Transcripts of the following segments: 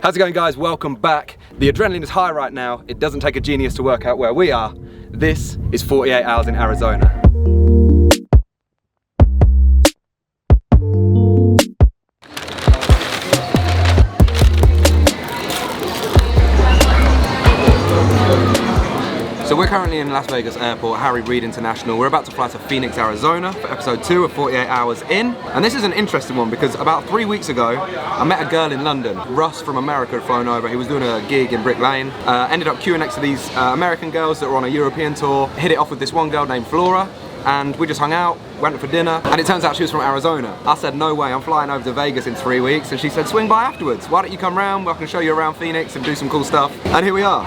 How's it going, guys? Welcome back. The adrenaline is high right now. It doesn't take a genius to work out where we are. This is 48 Hours in Arizona. So we're currently in Las Vegas Airport, Harry Reid International. We're about to fly to Phoenix, Arizona for episode 2 of 48 Hours In. And this is an interesting one because about 3 weeks ago, I met a girl in London. Russ from America had flown over. He was doing a gig in Brick Lane. Ended up queuing next to these American girls that were on a European tour. Hit it off with this one girl named Vlora. And we just hung out, went for dinner, and it turns out she was from Arizona. I said, no way, I'm flying over to Vegas in 3 weeks, and she said, swing by afterwards. Why don't you come round, I can show you around Phoenix and do some cool stuff. And here we are.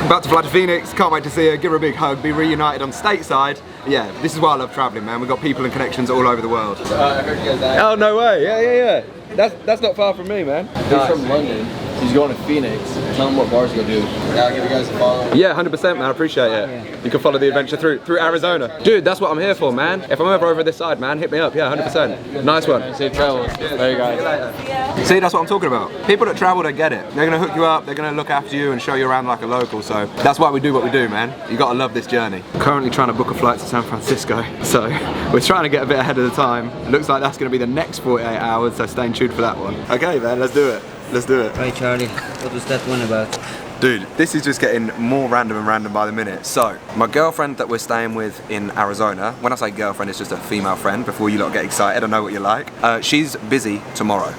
About to fly to Phoenix, can't wait to see her, give her a big hug, be reunited on stateside. Yeah, this is why I love traveling, man. We've got people and connections all over the world. Oh, no way, yeah. That's not far from me, man. He's from London. He's going to Phoenix. Tell him what bars to go do. Yeah, I'll give you guys a follow. Yeah, 100%, man. I appreciate it. You can follow the adventure through Arizona. Dude, that's what I'm here for, man. If I'm ever over this side, man, hit me up. Yeah, 100%. Nice one. Safe travels. There you guys. See, that's what I'm talking about. People that travel, they get it. They're going to hook you up. They're going to look after you and show you around like a local. So that's why we do what we do, man. You got to love this journey. Currently trying to book a flight to San Francisco. So we're trying to get a bit ahead of the time. Looks like that's going to be the next 48 hours. So stay tuned for that one. Okay, man, let's do it. Let's do it. Right, Charlie, what was that one about? Dude, this is just getting more random and random by the minute. So, my girlfriend that we're staying with in Arizona, when I say girlfriend, it's just a female friend, before you lot get excited, I know what you like. She's busy tomorrow.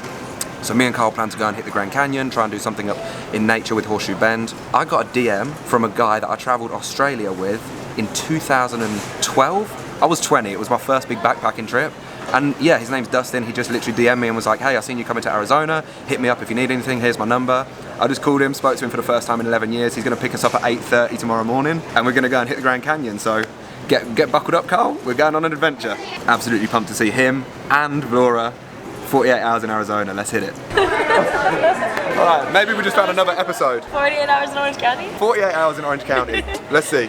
So me and Carl plan to go and hit the Grand Canyon, try and do something up in nature with Horseshoe Bend. I got a DM from a guy that I travelled Australia with in 2012. I was 20, it was my first big backpacking trip. And yeah, his name's Dustin. He just literally DM'd me and was like, hey, I seen you coming to Arizona, hit me up if you need anything, here's my number. I just called him, spoke to him for the first time in 11 years. He's gonna pick us up at 8:30 tomorrow morning, and we're gonna go and hit the Grand Canyon. So get buckled up, Carl. We're going on an adventure. Absolutely pumped to see him and Vlora. 48 hours in Arizona, let's hit it. Alright, maybe we just found another episode. 48 hours in Orange County? 48 hours in Orange County. Let's see.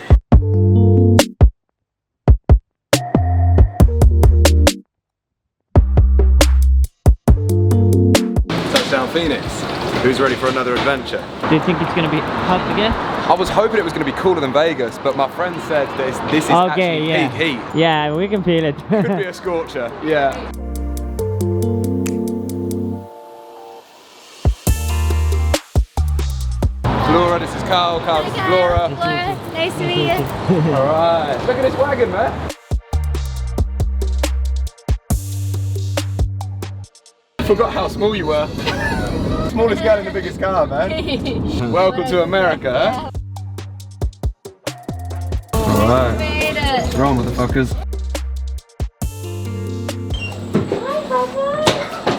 Touchdown Phoenix. Who's ready for another adventure? Do you think it's going to be hot again? I was hoping it was going to be cooler than Vegas, but my friend said this is actually peak heat. Yeah, we can feel it. Could be a scorcher, yeah. Vlora, this is Carl. Carl, this is Vlora. Vlora, nice to meet you. Alright, look at this wagon, man. Forgot how small you were. Smallest girl in the biggest car, man. Welcome to America. Alright. Made it. What's wrong, motherfuckers?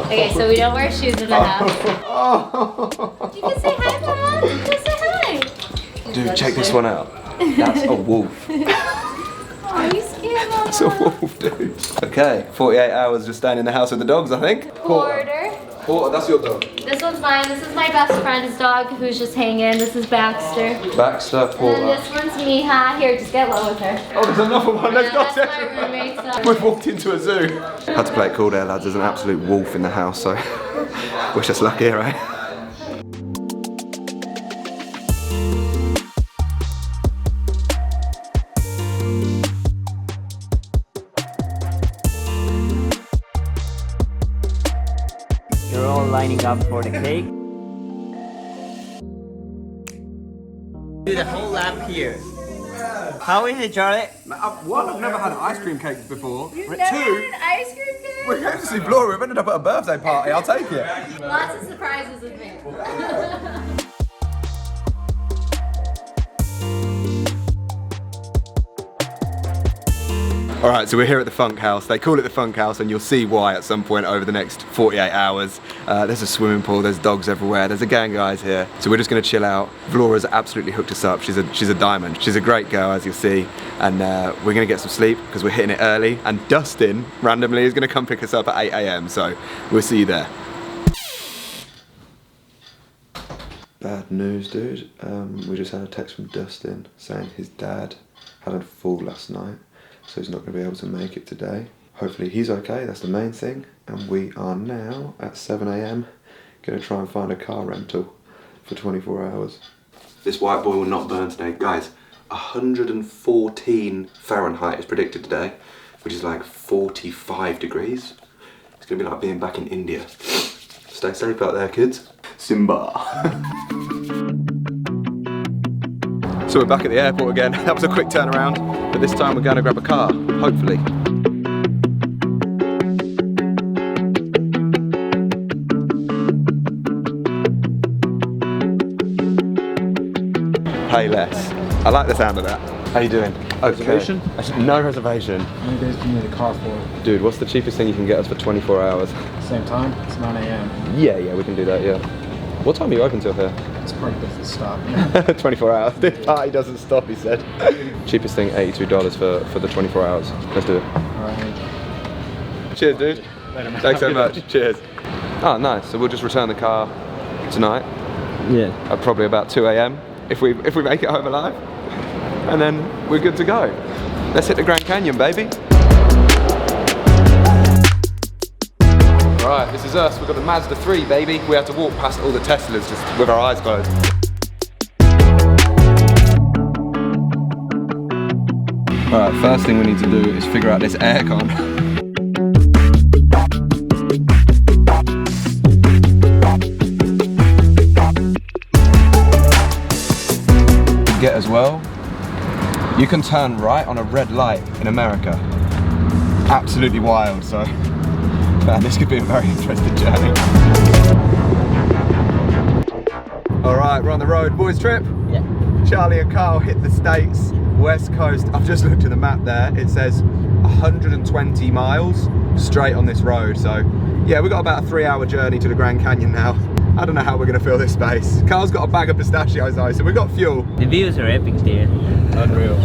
Okay, so we don't wear shoes in the house. Oh. You can say hi, Mom. You can say hi. Dude, check this one out. That's a wolf. Are you scared, Mom? That's a wolf, dude. Okay, 48 hours just staying in the house with the dogs, I think. Porter. Porter, that's your dog. This one's mine. This is my best friend's dog who's just hanging. This is Baxter. Baxter, Porter. And this one's Miha. Here, just get low with her. Oh, there's another one. There's Yeah, dogs that's my everywhere. roommate's dog. We've walked into a zoo. Had to play it cool there, lads. There's an absolute wolf in the house, so wish us luck here, eh? You're all lining up for the cake. Do the whole lap here. How is it, Charlie? One, I've never had ice cream cakes before. You've Two, never had an ice cream cake? we came to see Vlora. We've ended up at a birthday party. I'll take it. Lots of surprises with me. Alright, so we're here at the Funk House. They call it the Funk House, and you'll see why at some point over the next 48 hours. There's a swimming pool, there's dogs everywhere, there's a gang of guys here. So we're just gonna chill out. Vlora's absolutely hooked us up. She's a diamond. She's a great girl, as you'll see. And we're gonna get some sleep because we're hitting it early. And Dustin, randomly, is gonna come pick us up at 8 AM. So we'll see you there. Bad news, dude. We just had a text from Dustin saying his dad had a fall last night. So he's not going to be able to make it today. Hopefully he's okay, that's the main thing. And we are now at 7 AM going to try and find a car rental. for 24 hours. This white boy will not burn today. Guys, 114 Fahrenheit is predicted today, which is like 45 degrees. It's gonna be like being back in India. Stay safe out there, kids. Simba. So we're back at the airport again. That was a quick turnaround, but this time we're going to grab a car, hopefully. Hey Les, I like the sound of that. How you doing? Reservation? Okay. No reservation. How many days do you need a car for? Dude, what's the cheapest thing you can get us for 24 hours? Same time? It's 9 a.m. Yeah, we can do that, yeah. What time are you open till here? This party doesn't stop. 24 hours. This party doesn't stop, he said. Cheapest thing, $82 for the 24 hours. Let's do it. Alright. Cheers, dude. Later, man. Thanks so much. Cheers. Oh, nice. So we'll just return the car tonight. Yeah. At probably about 2 a.m. if we make it home alive. And then we're good to go. Let's hit the Grand Canyon, baby. Alright, this is us. We've got the Mazda 3, baby. We had to walk past all the Teslas just with our eyes closed. Alright, first thing we need to do is figure out this aircon. Get as well. You can turn right on a red light in America. Absolutely wild, so man, this could be a very interesting journey. Alright, we're on the road. Boys trip? Yeah. Charlie and Carl hit the States, West Coast. I've just looked at the map there. It says 120 miles straight on this road. So yeah, we've got about a 3-hour journey to the Grand Canyon now. I don't know how we're going to fill this space. Carl's got a bag of pistachios though, so we've got fuel. The views are epic there. Unreal.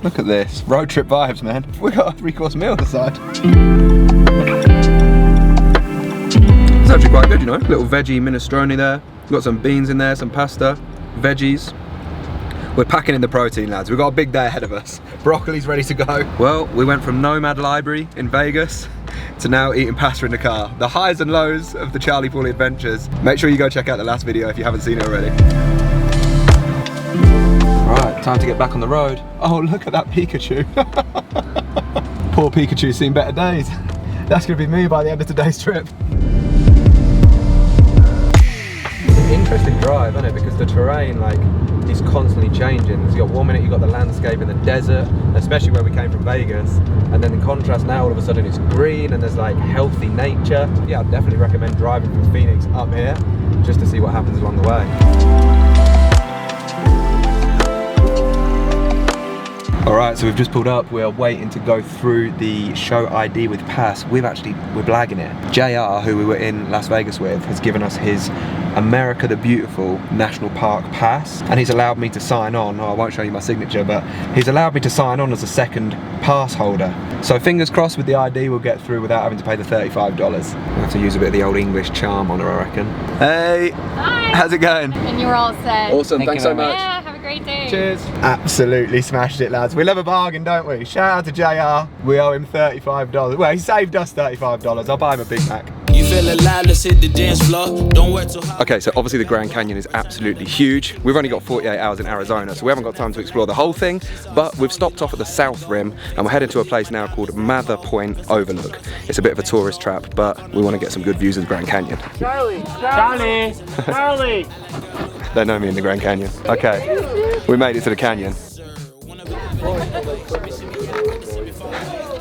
Look at this. Road trip vibes, man. We got a 3-course meal to the side. It's actually quite good, you know. Little veggie minestrone there. Got some beans in there, some pasta, veggies. We're packing in the protein, lads. We've got a big day ahead of us. Broccoli's ready to go. Well, we went from Nomad Library in Vegas to now eating pasta in the car. The highs and lows of the Charlie Pauly adventures. Make sure you go check out the last video if you haven't seen it already. Right, time to get back on the road. Oh, look at that Pikachu. Poor Pikachu's seen better days. That's gonna be me by the end of today's trip. It's an interesting drive, isn't it? Because the terrain, like, is constantly changing. You've got 1 minute you've got the landscape in the desert, especially where we came from Vegas, and then in contrast now all of a sudden it's green and there's like healthy nature. Yeah, I'd definitely recommend driving from Phoenix up here just to see what happens along the way. Alright, so we've just pulled up. We're waiting to go through the show ID with pass. We're blagging it. JR, who we were in Las Vegas with, has given us his America the Beautiful National Park pass, and he's allowed me to sign on. Oh, I won't show you my signature, but he's allowed me to sign on as a second pass holder. So fingers crossed with the ID we'll get through without having to pay the $35. We'll have to use a bit of the old English charm on her, I reckon. Hey! Hi! How's it going? And you're all set. Awesome, thanks so much. Yeah, have a great day. Cheers. Absolutely smashed it, lads. We love a bargain, don't we? Shout out to JR. We owe him $35. Well, he saved us $35. I'll buy him a Big Mac. You feel alive, let's hit the dance floor. Don't work too hard. Okay, so obviously the Grand Canyon is absolutely huge. We've only got 48 hours in Arizona, so we haven't got time to explore the whole thing, but we've stopped off at the South Rim and we're headed to a place now called Mather Point Overlook. It's a bit of a tourist trap, but we want to get some good views of the Grand Canyon. Charlie! Charlie! Charlie! They know me in the Grand Canyon. Okay, we made it to the canyon.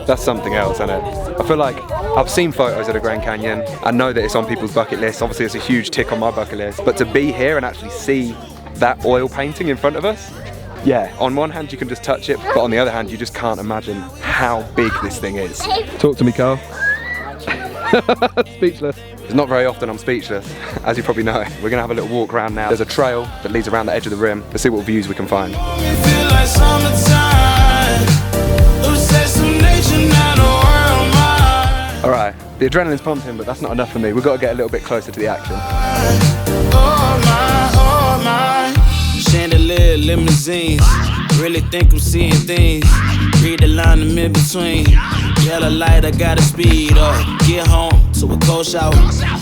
That's something else, isn't it? I feel like I've seen photos of the Grand Canyon. I know that it's on people's bucket list. Obviously, it's a huge tick on my bucket list. But to be here and actually see that oil painting in front of us, yeah, on one hand you can just touch it, but on the other hand you just can't imagine how big this thing is. Talk to me, Carl. Speechless. It's not very often I'm speechless, as you probably know. We're gonna have a little walk around now. There's a trail that leads around the edge of the rim. Let's see what views we can find. Alright, the adrenaline's pumping, but that's not enough for me. We've got to get a little bit closer to the action. Chandelier limousines, Really think I'm seeing things. Read the line I'm in between. Yellow light, I gotta speed up. Get home to a cold shower.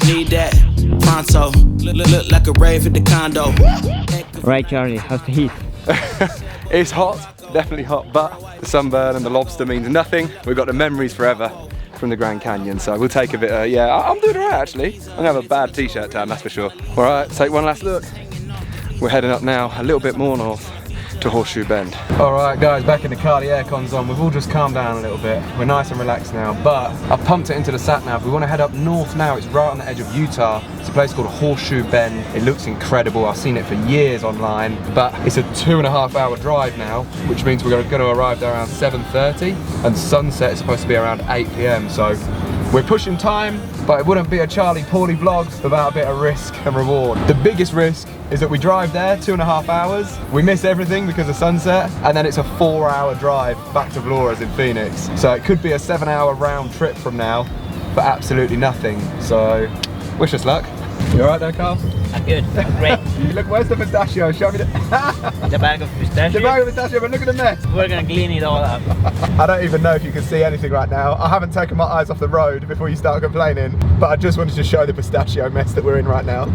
Need that pronto. Look like a rave at the condo. Right, Charlie, how's the heat? It's hot, definitely hot, but the sunburn and the lobster means nothing. We've got the memories forever from the Grand Canyon, so we'll take a bit, yeah, I'm doing alright actually. I'm gonna have a bad t-shirt tan, that's for sure. Alright, take one last look. We're heading up now, a little bit more north, to Horseshoe Bend. Alright guys, back in the car, the aircon's on. We've all just calmed down a little bit. We're nice and relaxed now, but I've pumped it into the sat nav. We want to head up north now. It's right on the edge of Utah. It's a place called Horseshoe Bend. It looks incredible. I've seen it for years online, but it's a 2.5 hour drive now, which means we're going to arrive there around 7:30, and sunset is supposed to be around 8 p.m. So we're pushing time, but it wouldn't be a Charlie Paulie vlog without a bit of risk and reward. The biggest risk is that we drive there 2.5 hours, we miss everything because of sunset, and then it's a 4-hour drive back to Vlora's in Phoenix. So it could be a 7-hour round trip from now for absolutely nothing. So wish us luck. You alright there, Carl? I'm good, I'm great. Look, where's the pistachio? Show me the The bag of pistachio. The bag of pistachio, but look at the mess. We're gonna clean it all up. I don't even know if you can see anything right now. I haven't taken my eyes off the road before you start complaining, but I just wanted to show the pistachio mess that we're in right now.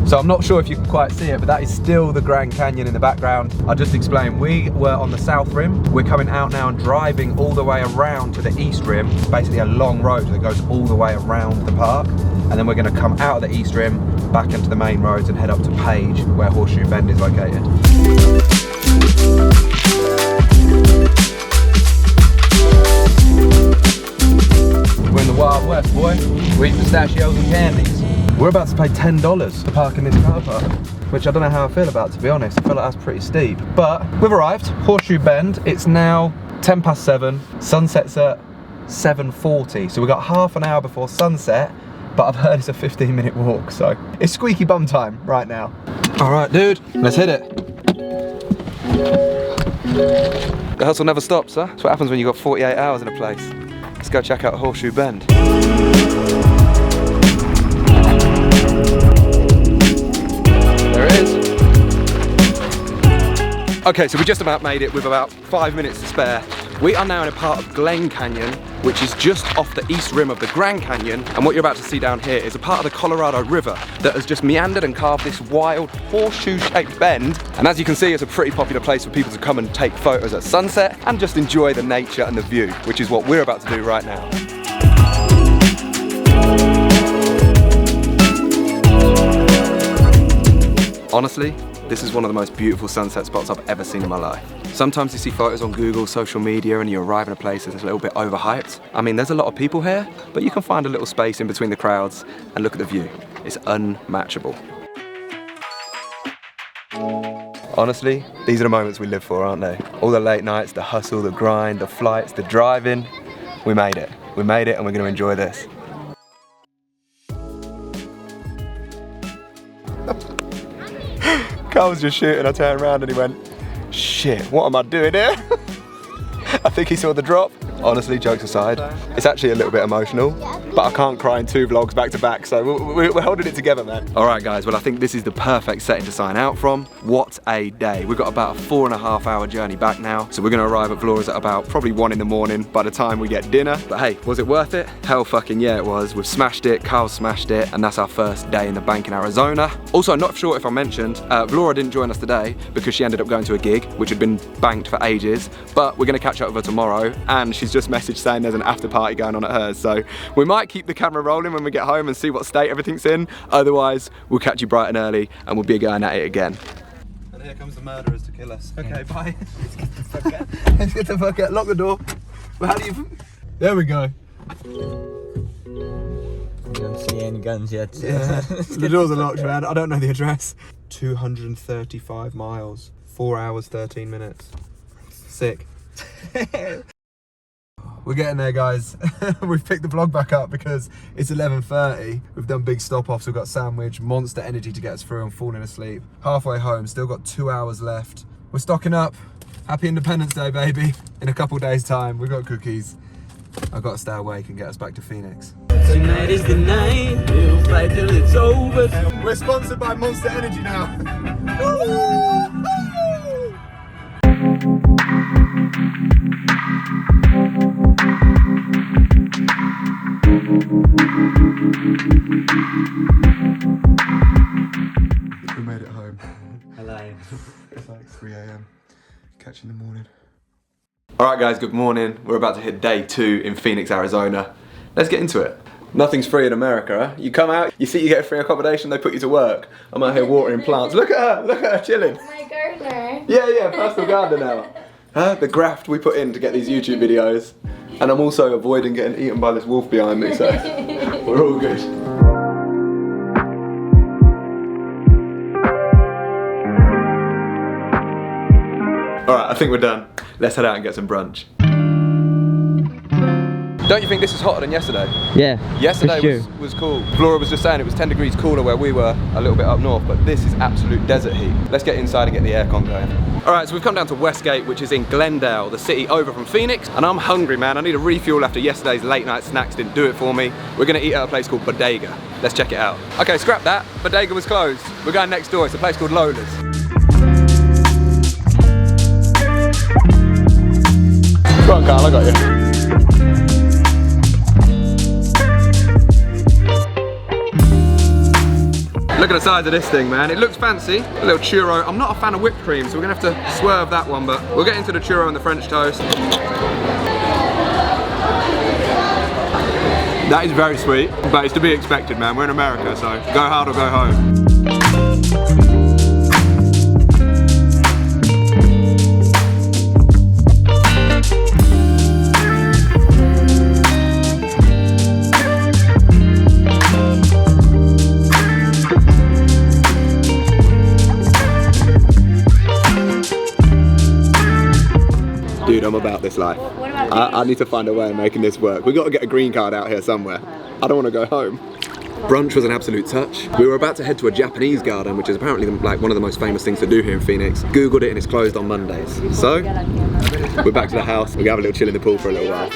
So I'm not sure if you can quite see it, but that is still the Grand Canyon in the background. I'll just explain. We were on the south rim. We're coming out now and driving all the way around to the east rim, basically a long road that goes all the way around the park. And then we're going to come out of the east rim, back into the main roads and head up to Page, where Horseshoe Bend is located. We're in the Wild West, boy. We eat pistachios and candies. We're about to pay $10 to park in this car park, which I don't know how I feel about, to be honest. I feel like that's pretty steep. But we've arrived, Horseshoe Bend. It's now 7:10. Sunset's at 7:40. So we've got half an hour before sunset, but I've heard it's a 15-minute walk, so it's squeaky bum time right now. All right, dude, let's hit it. The hustle never stops, huh? That's what happens when you've got 48 hours in a place. Let's go check out Horseshoe Bend. Okay, so we just about made it with about 5 minutes to spare. We are now in a part of Glen Canyon, which is just off the east rim of the Grand Canyon. And what you're about to see down here is a part of the Colorado River that has just meandered and carved this wild horseshoe-shaped bend. And as you can see, it's a pretty popular place for people to come and take photos at sunset and just enjoy the nature and the view, which is what we're about to do right now. Honestly, this is one of the most beautiful sunset spots I've ever seen in my life. Sometimes you see photos on Google, social media, and you arrive in a place that's a little bit overhyped. I mean, there's a lot of people here, but you can find a little space in between the crowds and look at the view. It's unmatchable. Honestly, these are the moments we live for, aren't they? All the late nights, the hustle, the grind, the flights, the driving. We made it. We made it, and we're going to enjoy this. Carl was just shooting, I turned around and he went, shit, what am I doing here? I think he saw the drop. Honestly, jokes aside, it's actually a little bit emotional, but I can't cry in 2 vlogs back to back, so we're holding it together, man. All right, guys, well, I think this is the perfect setting to sign out from. What a day. We've got about a 4.5 hour journey back now, so we're gonna arrive at Vlora's at about probably 1 in the morning by the time we get dinner. But hey, was it worth it? Hell fucking yeah, it was. We've smashed it, Carl smashed it, and that's our first day in the bank in Arizona. Also, I'm not sure if I mentioned, Vlora didn't join us today because she ended up going to a gig, which had been banked for ages, but we're gonna catch up with her tomorrow, and she's just messaged saying there's an after party going on at hers, so we might keep the camera rolling when we get home and see what state everything's in. Otherwise, we'll catch you bright and early and we'll be going at it again. And here comes the murderers to kill us. Okay, bye. Let's get the fuck out. Let's get the fuck out. Lock the door. Well, how do you... There we go. We don't see any guns yet. Yeah. The doors are locked, man. I don't know the address. 235 miles. 4 hours, 13 minutes. Sick. We're getting there, guys. We've picked the vlog back up because it's 11:30. We've done big stop-offs. We've got sandwich, Monster Energy to get us through and falling asleep. Halfway home, still got 2 hours left. We're stocking up. Happy Independence Day, baby. In a couple days' time, we've got cookies. I've got to stay awake and get us back to Phoenix. Tonight is the night. We'll fight till it's over. We're sponsored by Monster Energy now. We made it home. It's like 3 AM. Catch you in the morning. Alright guys, good morning. We're about to hit day 2 in Phoenix, Arizona. Let's get into it. Nothing's free in America, huh? You come out, you think you get a free accommodation, they put you to work. I'm out here watering plants. Look at her chilling. My gardener. Yeah, personal gardener now. The graft we put in to get these YouTube videos. And I'm also avoiding getting eaten by this wolf behind me, so we're all good. Alright, I think we're done. Let's head out and get some brunch. Don't you think this is hotter than yesterday? Yeah. Yesterday was cool. Vlora was just saying it was 10 degrees cooler where we were a little bit up north, but this is absolute desert heat. Let's get inside and get the aircon going. Alright, so we've come down to Westgate, which is in Glendale, the city over from Phoenix, and I'm hungry, man. I need a refuel after yesterday's late night snacks didn't do it for me. We're gonna eat at a place called Bodega. Let's check it out. Okay, scrap that. Bodega was closed. We're going next door. It's a place called Lola's. Go on, Carl, I got you. Look at the size of this thing, man. It looks fancy. A little churro. I'm not a fan of whipped cream, so we're gonna have to swerve that one, but we'll get into the churro and the French toast. That is very sweet, but it's to be expected, man. We're in America, so go hard or go home. Dude, I'm about this life. What about I need to find a way of making this work. We've got to get a green card out here somewhere. I don't want to go home. Brunch was an absolute touch. We were about to head to a Japanese garden, which is apparently like one of the most famous things to do here in Phoenix. Googled it and it's closed on Mondays. So, we're back to the house. We're gonna have a little chill in the pool for a little while.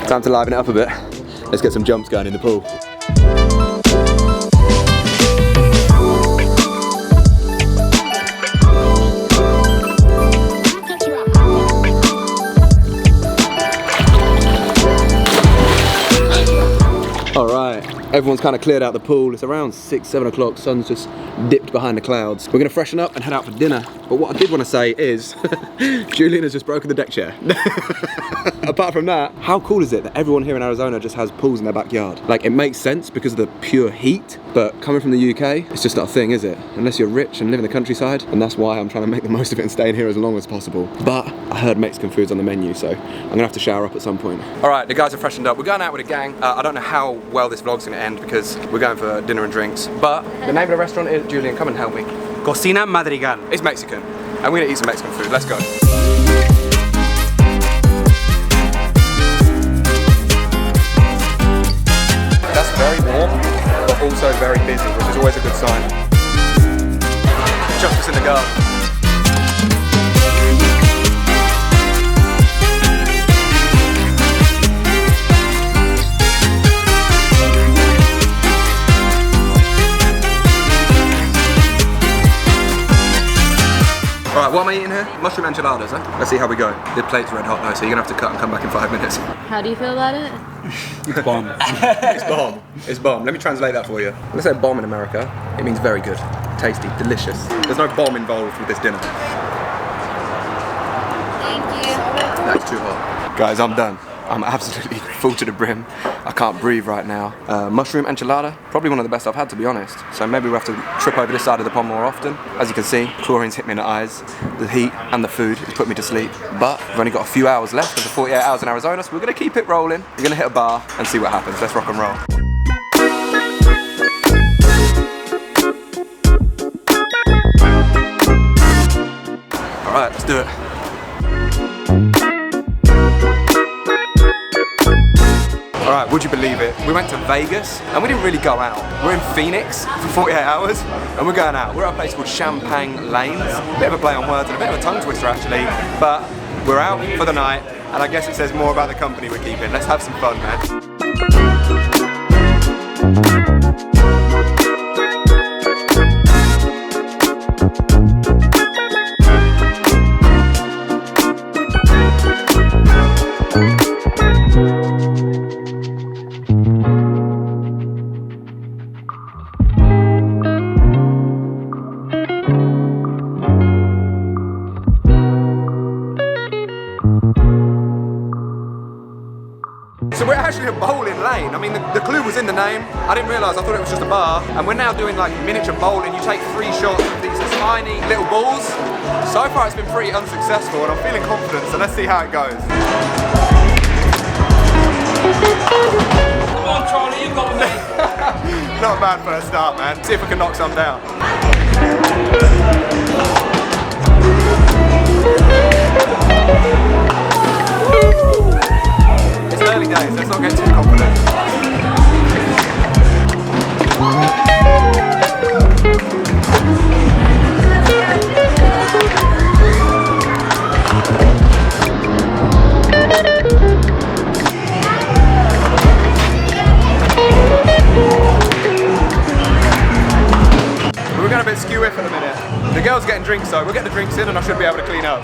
Time to liven it up a bit. Let's get some jumps going in the pool. All right, everyone's kind of cleared out the pool. It's around 6, 7 o'clock. Sun's just dipped behind the clouds. We're gonna freshen up and head out for dinner. But what I did want to say is, Julian has just broken the deck chair. Apart from that, how cool is it that everyone here in Arizona just has pools in their backyard? Like, it makes sense because of the pure heat, but coming from the UK, it's just not a thing, is it? Unless you're rich and live in the countryside, and that's why I'm trying to make the most of it and staying here as long as possible. But I heard Mexican food's on the menu, so I'm gonna have to shower up at some point. All right, the guys are freshened up. We're going out with a gang. I don't know how well this vlog's gonna end because we're going for dinner and drinks, but the name of the restaurant is, Julian, come and help me. Cocina Madrigal. It's Mexican, and we're gonna eat some Mexican food. Let's go. That's very warm, but also very busy, which is always a good sign. Chucked us in the garden. Alright, what am I eating here? Mushroom enchiladas, huh? Let's see how we go. The plate's red hot though, so you're gonna have to cut and come back in 5 minutes. How do you feel about it? It's bomb. It's bomb. It's bomb. Let me translate that for you. When I say bomb in America, it means very good, tasty, delicious. There's no bomb involved with this dinner. Thank you. That's too hot. Guys, I'm done. I'm absolutely full to the brim. I can't breathe right now. Mushroom enchilada, probably one of the best I've had, to be honest. So maybe we'll have to trip over this side of the pond more often. As you can see, chlorine's hit me in the eyes. The heat and the food has put me to sleep. But we've only got a few hours left of the 48 hours in Arizona, so we're gonna keep it rolling. We're gonna hit a bar and see what happens. Let's rock and roll. All right, let's do it. Alright, would you believe it? We went to Vegas and we didn't really go out. We're in Phoenix for 48 hours and we're going out. We're at a place called Champagne Lanes. Bit of a play on words and a bit of a tongue twister actually, but we're out for the night and I guess it says more about the company we're keeping. Let's have some fun, man. So we're actually a bowling lane. I mean, the clue was in the name. I didn't realise, I thought it was just a bar. And we're now doing like miniature bowling. You take 3 shots of these tiny little balls. So far it's been pretty unsuccessful and I'm feeling confident, so let's see how it goes. Come on, Charlie, you got me. Not a bad first start, man. See if we can knock some down. It's early days, let's not get too confident. We're going a bit skew-iff at the minute. The girl's getting drinks though, we'll get the drinks in and I should be able to clean up.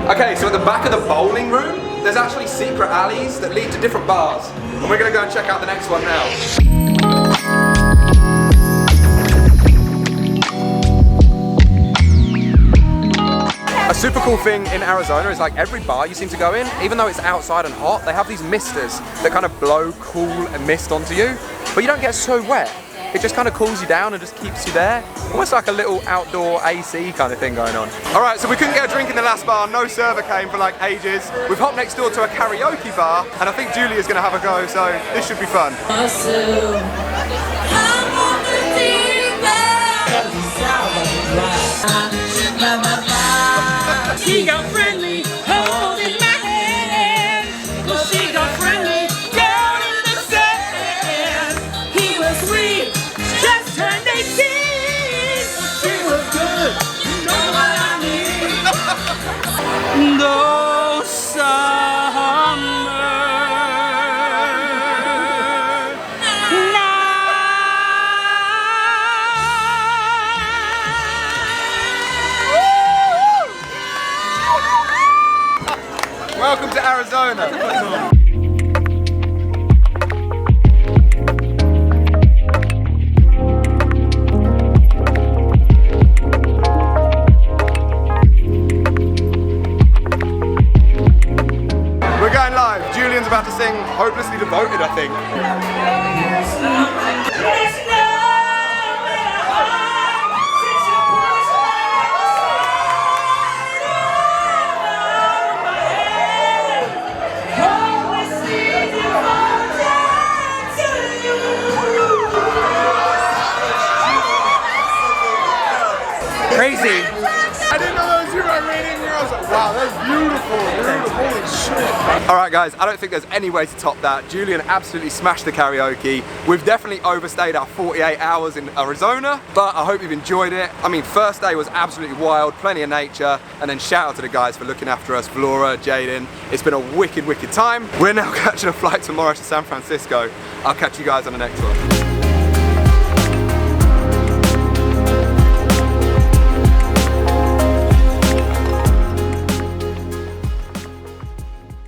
Okay, so at the back of the bowling room, there's actually secret alleys that lead to different bars. And we're going to go and check out the next one now. A super cool thing in Arizona is like every bar you seem to go in, even though it's outside and hot, they have these misters that kind of blow cool mist onto you, but you don't get so wet. It just kind of cools you down and just keeps you there. Almost like a little outdoor AC kind of thing going on. Alright, so we couldn't get a drink in the last bar, no server came for like ages. We've hopped next door to a karaoke bar, and I think Julia's gonna have a go, so this should be fun. She got friendly, holding my hand. Well, she got friendly, down in the sand. He was sweet, just turned 18. She was good, you know what I mean. No summer. Welcome to Arizona. We're going live. Julian's about to sing Hopelessly Devoted, I think. Crazy. I didn't know those were my reading girls. Wow, that's beautiful, beautiful. Holy shit. Alright guys, I don't think there's any way to top that. Julian absolutely smashed the karaoke. We've definitely overstayed our 48 hours in Arizona, but I hope you've enjoyed it. I mean, first day was absolutely wild, plenty of nature, and then shout out to the guys for looking after us, Vlora, Jaden. It's been a wicked, wicked time. We're now catching a flight tomorrow to San Francisco. I'll catch you guys on the next one.